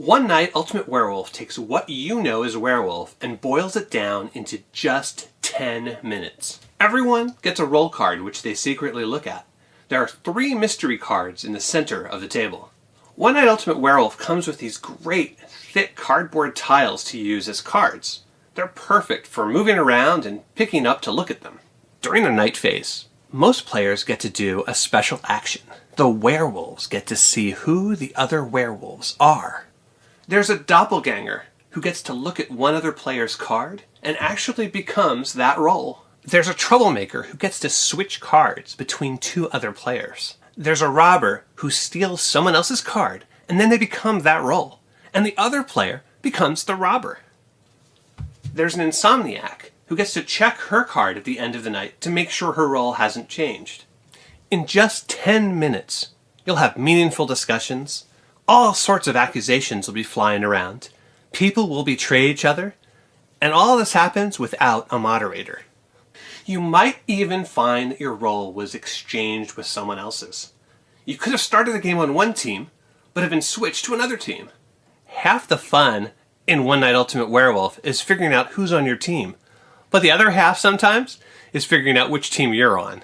One Night Ultimate Werewolf takes what you know as a werewolf and boils it down into just 10 minutes. Everyone gets a roll card which they secretly look at. There are 3 mystery cards in the center of the table. One Night Ultimate Werewolf comes with these great, thick cardboard tiles to use as cards. They're perfect for moving around and picking up to look at them. During the night phase, most players get to do a special action. The werewolves get to see who the other werewolves are. There's a doppelganger who gets to look at one other player's card and actually becomes that role. There's a troublemaker who gets to switch cards between 2 other players. There's a robber who steals someone else's card and then they become that role, and the other player becomes the robber. There's an insomniac who gets to check her card at the end of the night to make sure her role hasn't changed. In just 10 minutes, you'll have meaningful discussions. All sorts of accusations will be flying around. People will betray each other. And all this happens without a moderator. You might even find that your role was exchanged with someone else's. You could have started the game on one team, but have been switched to another team. Half the fun in One Night Ultimate Werewolf is figuring out who's on your team. But the other half sometimes is figuring out which team you're on.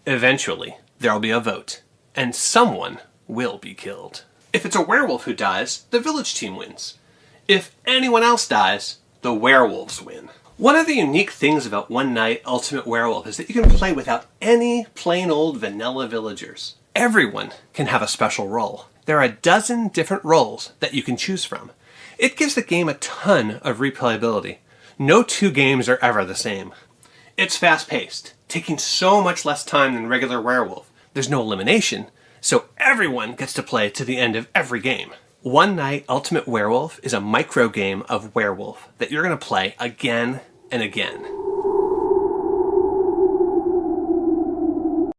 Eventually, there'll be a vote, and someone will be killed. If it's a werewolf who dies, the village team wins. If anyone else dies, the werewolves win. One of the unique things about One Night Ultimate Werewolf is that you can play without any plain old vanilla villagers. Everyone can have a special role. There are a dozen different roles that you can choose from. It gives the game a ton of replayability. No 2 games are ever the same. It's fast-paced, taking so much less time than regular werewolf. There's no elimination, so everyone gets to play to the end of every game. One Night Ultimate Werewolf is a micro game of werewolf that you're going to play again and again.